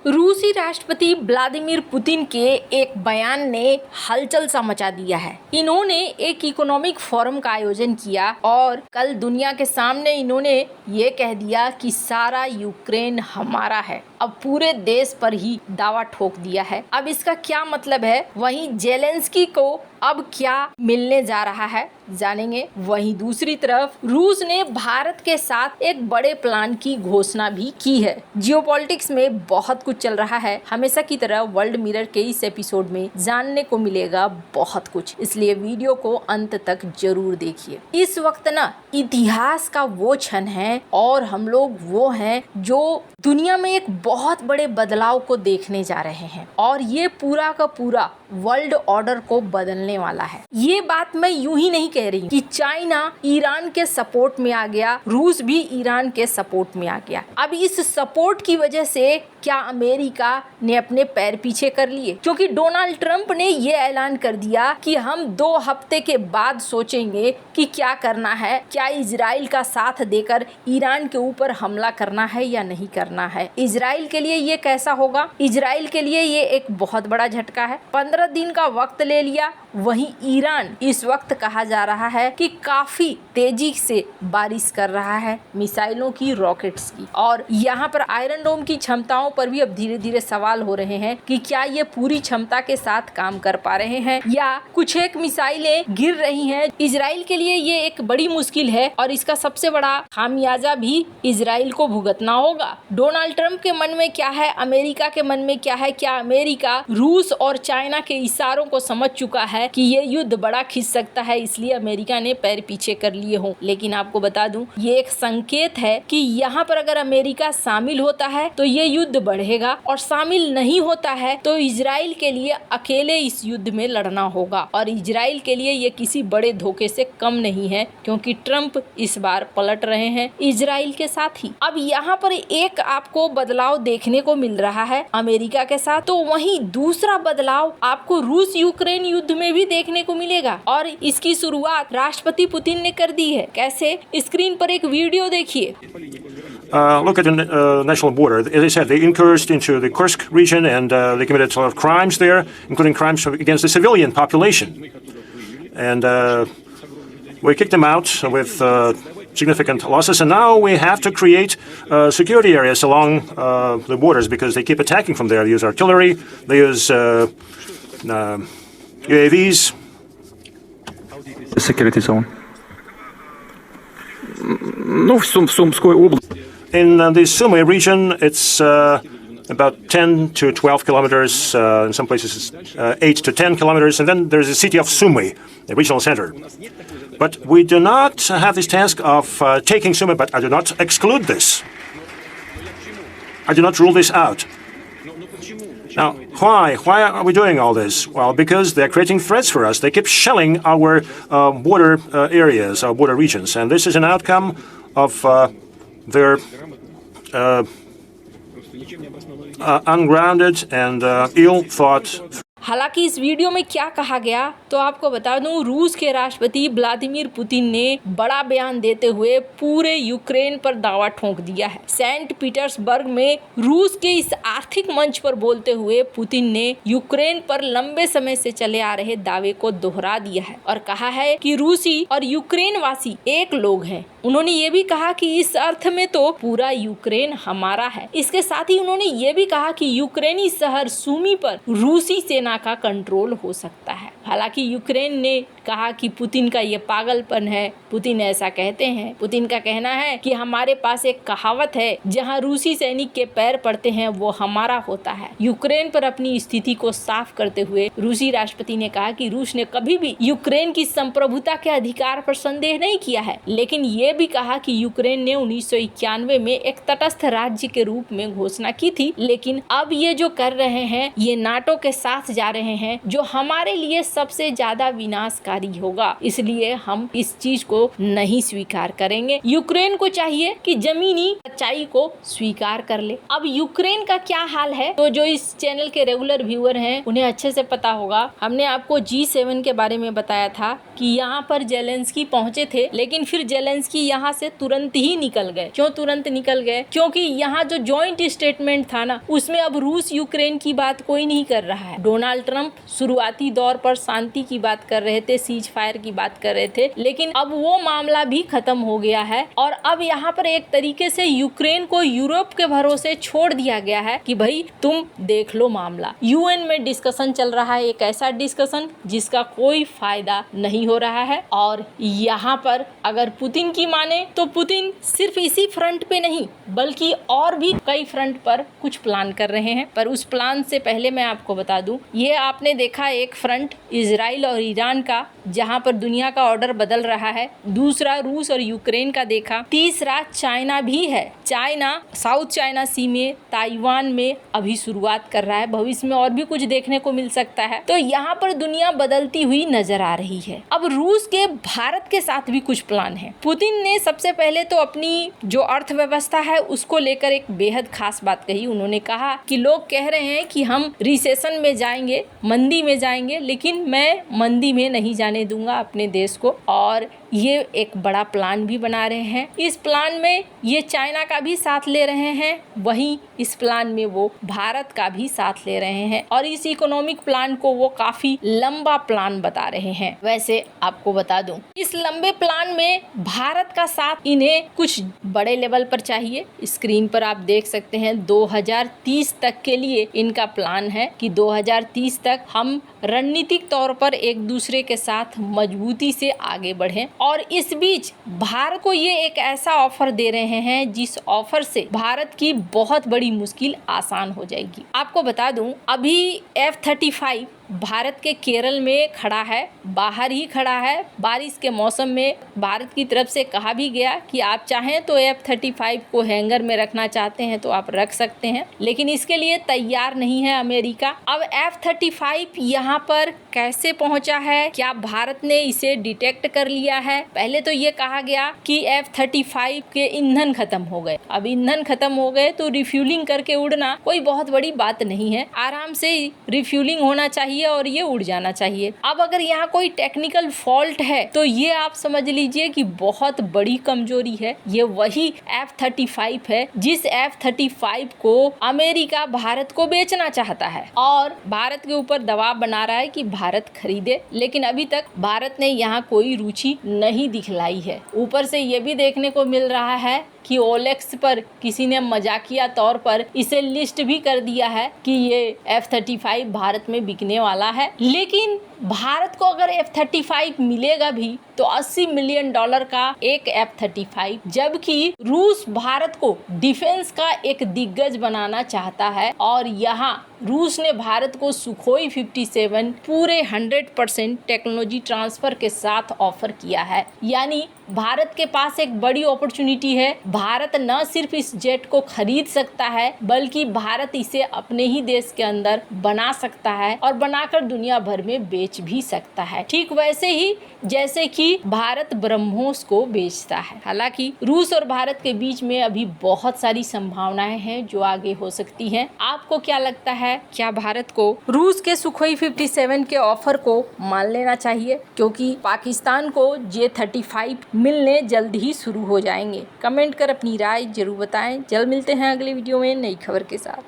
रूसी राष्ट्रपति Vladimir Putin के एक बयान ने हलचल सा मचा दिया है। इन्होंने एक इकोनॉमिक फोरम का आयोजन किया और कल दुनिया के सामने इन्होंने ये कह दिया कि सारा यूक्रेन हमारा है। अब पूरे देश पर ही दावा ठोक दिया है। अब इसका क्या मतलब है, वहीं जेलेंस्की को अब क्या मिलने जा रहा है जानेंगे। वहीं दूसरी तरफ रूस ने भारत के साथ एक बड़े प्लान की घोषणा भी की है। जियोपॉलिटिक्स में बहुत कुछ चल रहा है। हमेशा की तरह वर्ल्ड मिरर के इस एपिसोड में जानने को मिलेगा बहुत कुछ, इसलिए वीडियो को अंत तक जरूर देखिए। इस वक्त ना इतिहास का वो क्षण है और हम लोग वो हैं जो दुनिया में एक बहुत बड़े बदलाव को देखने जा रहे हैं और ये पूरा का पूरा वर्ल्ड ऑर्डर को बदलने वाला है। ये बात मैं यूं ही नहीं कह रही कि चाइना ईरान के सपोर्ट में आ गया, रूस भी ईरान के सपोर्ट में आ गया। अब इस सपोर्ट की वजह से क्या अमेरिका ने अपने पैर पीछे कर लिए, क्योंकि डोनाल्ड ट्रंप ने ये ऐलान कर दिया कि हम 2 हफ्ते के बाद सोचेंगे कि क्या करना है, क्या इजराइल का साथ देकर ईरान के ऊपर हमला करना है या नहीं करना है। इजराइल के लिए ये कैसा होगा? इजराइल के लिए ये एक बहुत बड़ा झटका है। 15 दिन का वक्त ले लिया। वहीं ईरान इस वक्त कहा जा रहा है कि काफी तेजी से बारिश कर रहा है मिसाइलों की, रॉकेट्स की, और यहाँ पर आयरन डोम की क्षमताओं पर भी अब धीरे धीरे सवाल हो रहे हैं कि क्या ये पूरी क्षमता के साथ काम कर पा रहे हैं या कुछ एक मिसाइलें गिर रही हैं। इजराइल के लिए ये एक बड़ी मुश्किल है और इसका सबसे बड़ा खामियाजा भी इजराइल को भुगतना होगा। डोनाल्ड ट्रंप के मन में क्या है, अमेरिका के मन में क्या है? क्या अमेरिका रूस और चाइना के इशारों को समझ चुका है कि ये युद्ध बड़ा खिंच सकता है, इसलिए अमेरिका ने पैर पीछे कर लिए हों? लेकिन आपको बता दूं, ये एक संकेत है कि यहाँ पर अगर अमेरिका शामिल होता है तो ये युद्ध बढ़ेगा और शामिल नहीं होता है तो इजराइल के लिए अकेले इस युद्ध में लड़ना होगा। और इजराइल के लिए ये किसी बड़े धोखे से कम नहीं है, क्योंकि ट्रंप इस बार पलट रहे हैं इजराइल के साथ ही। अब यहाँ पर एक आपको बदलाव देखने को मिल रहा है अमेरिका के साथ, तो वहीं दूसरा बदलाव आपको रूस यूक्रेन युद्ध में भी देखने को मिलेगा और इसकी शुरुआत राष्ट्रपति पुतिन ने कर दी है। कैसे? स्क्रीन पर एक वीडियो देखिए। Look at the national border. As I said, they incurred into the Kursk region and they committed a lot of crimes there, including crimes against the civilian population. And we kicked them out with significant losses. And now we have to create security areas along the borders because they keep attacking from there. They use artillery, they use UAVs. Security zone. Ну, в Сумской области. In the Sumy region, it's about 10 to 12 kilometers. In some places, it's 8 to 10 kilometers. And then there's the city of Sumy, the regional center. But we do not have this task of taking Sumy, but I do not exclude this. I do not rule this out. Now, why? Why are we doing all this? Well, because they're creating threats for us. They keep shelling our border areas, our border regions. And this is an outcome of their ungrounded and ill-thought. हालांकि इस video में क्या कहा गया तो आपको बता दूं, रूस के राष्ट्रपति व्लादिमीर पुतिन ने बड़ा बयान देते हुए पूरे यूक्रेन पर दावा ठोक दिया है। सेंट पीटर्सबर्ग में रूस के इस आर्थिक मंच पर बोलते हुए पुतिन ने यूक्रेन पर लंबे समय से चले आ रहे दावे को दोहरा दिया है और कहा है कि रूसी और यूक्रेन वासी एक लोग हैं। उन्होंने ये भी कहा कि इस अर्थ में तो पूरा यूक्रेन हमारा है। इसके साथ ही उन्होंने ये भी कहा कि यूक्रेनी शहर सूमी पर रूसी सेना का कंट्रोल हो सकता है। हालांकि यूक्रेन ने कहा कि पुतिन का ये पागलपन है, पुतिन ऐसा कहते हैं। पुतिन का कहना है कि हमारे पास एक कहावत है, जहां रूसी सैनिक के पैर पड़ते हैं वो हमारा होता है। यूक्रेन पर अपनी स्थिति को साफ करते हुए रूसी राष्ट्रपति ने कहा कि रूस ने कभी भी यूक्रेन की संप्रभुता के अधिकार पर संदेह नहीं किया है, लेकिन ये भी कहा कि यूक्रेन ने 1991 में एक तटस्थ राज्य के रूप में घोषणा की थी, लेकिन अब ये जो कर रहे हैं ये नाटो के साथ जा रहे हैं, जो हमारे लिए सबसे ज्यादा विनाशकारी प्रभावशाली होगा, इसलिए हम इस चीज को नहीं स्वीकार करेंगे। यूक्रेन को चाहिए कि जमीनी सच्चाई को स्वीकार कर ले। अब यूक्रेन का क्या हाल है, तो जो इस चैनल के रेगुलर व्यूअर हैं उन्हें अच्छे से पता होगा। हमने आपको G7 के बारे में बताया था कि यहाँ पर जेलेंस्की पहुंचे थे, लेकिन फिर जेलेंस्की यहाँ से तुरंत ही निकल गए। क्यों तुरंत निकल गए? क्योंकि यहाँ जो जॉइंट स्टेटमेंट था ना, उसमें अब रूस यूक्रेन की बात कोई नहीं कर रहा है। डोनाल्ड ट्रंप शुरुआती दौर पर शांति की बात कर रहे थे, सीज फायर की बात कर रहे थे, लेकिन अब वो मामला भी खत्म हो गया है और अब यहाँ पर एक तरीके से यूक्रेन को यूरोप के भरोसे छोड़ दिया गया है कि भाई तुम देख लो मामला। यूएन में डिस्कशन चल रहा है, एक ऐसा डिस्कशन जिसका कोई फायदा नहीं हो रहा है। और यहाँ पर अगर पुतिन की माने तो पुतिन सिर्फ इसी फ्रंट पे नहीं बल्कि और भी कई फ्रंट पर कुछ प्लान कर रहे हैं। पर उस प्लान से पहले मैं आपको बता दूं, ये आपने देखा एक फ्रंट इजराइल और ईरान का, जहां पर दुनिया का ऑर्डर बदल रहा है। दूसरा रूस और यूक्रेन का देखा। तीसरा चाइना भी है। चाइना साउथ चाइना सी में, ताइवान में अभी शुरुआत कर रहा है। भविष्य में और भी कुछ देखने को मिल सकता है। तो यहाँ पर दुनिया बदलती हुई नजर आ रही है। अब रूस के भारत के साथ भी कुछ प्लान है। पुतिन ने सबसे पहले तो अपनी जो अर्थव्यवस्था है उसको लेकर एक बेहद खास बात कही। उन्होंने कहा कि लोग कह रहे हैं कि हम रिसेशन में जाएंगे, मंदी में जाएंगे, लेकिन मैं मंदी में नहीं जाने दूंगा अपने देश को। और ये एक बड़ा प्लान भी बना रहे हैं। इस प्लान में ये चाइना का भी साथ ले रहे हैं, वहीं इस प्लान में वो भारत का भी साथ ले रहे हैं और इस इकोनॉमिक प्लान को वो काफी लंबा प्लान बता रहे हैं। वैसे आपको बता दूं, इस लंबे प्लान में भारत का साथ इन्हें कुछ बड़े लेवल पर चाहिए। स्क्रीन पर आप देख सकते हैं 2030 तक के लिए इनका प्लान है कि 2030 तक हम रणनीतिक तौर पर एक दूसरे के साथ मजबूती से आगे बढ़ें। और इस बीच भारत को ये एक ऐसा ऑफर दे रहे हैं जिस ऑफर से भारत की बहुत बड़ी मुश्किल आसान हो जाएगी। आपको बता दूं, अभी F-35 भारत के केरल में खड़ा है, बाहर ही खड़ा है। बारिश के मौसम में भारत की तरफ से कहा भी गया कि आप चाहें तो F-35 को हैंगर में रखना चाहते हैं तो आप रख सकते हैं, लेकिन इसके लिए तैयार नहीं है अमेरिका। अब F-35 यहाँ पर कैसे पहुंचा है? क्या भारत ने इसे डिटेक्ट कर लिया है? पहले तो ये कहा गया कि F-35 के ईंधन खत्म हो गए। अब ईंधन खत्म हो गए तो रिफ्यूलिंग करके उड़ना कोई बहुत बड़ी बात नहीं है, आराम से रिफ्यूलिंग होना चाहिए और ये उड़ जाना चाहिए। अब अगर यहाँ कोई टेक्निकल फॉल्ट है तो ये आप समझ लीजिए कि बहुत बड़ी कमजोरी है। ये वही F-35 है जिस F-35 को अमेरिका भारत को बेचना चाहता है और भारत के ऊपर दबाव बना रहा है कि भारत खरीदे, लेकिन अभी तक भारत ने यहाँ कोई रुचि नहीं दिखलाई है। ऊपर से ये भी देखने को मिल रहा है कि OLX पर किसी ने मजाकिया तौर पर इसे लिस्ट भी कर दिया है कि ये F-35 भारत में बिकने वाला है। लेकिन भारत को अगर F-35 मिलेगा भी तो $80 मिलियन का एक F-35, जबकि रूस भारत को डिफेंस का एक दिग्गज बनाना चाहता है और यहाँ रूस ने भारत को सुखोई 57 पूरे 100% टेक्नोलॉजी ट्रांसफर के साथ ऑफर किया है। यानी भारत के पास एक बड़ी अपॉर्चुनिटी है। भारत न सिर्फ इस जेट को खरीद सकता है बल्कि भारत इसे अपने ही देश के अंदर बना सकता है और बनाकर दुनिया भर में बेच भी सकता है, ठीक वैसे ही जैसे कि भारत ब्रह्मोस को बेचता है। हालांकि रूस और भारत के बीच में अभी बहुत सारी संभावनाएं हैं जो आगे हो सकती हैं। आपको क्या लगता है, क्या भारत को रूस के सुखोई 57 के ऑफर को मान लेना चाहिए? क्योंकि पाकिस्तान को J-35 मिलने जल्द ही शुरू हो जाएंगे। कमेंट कर अपनी राय जरूर बताएं। जल्द मिलते हैं अगले वीडियो में नई खबर के साथ।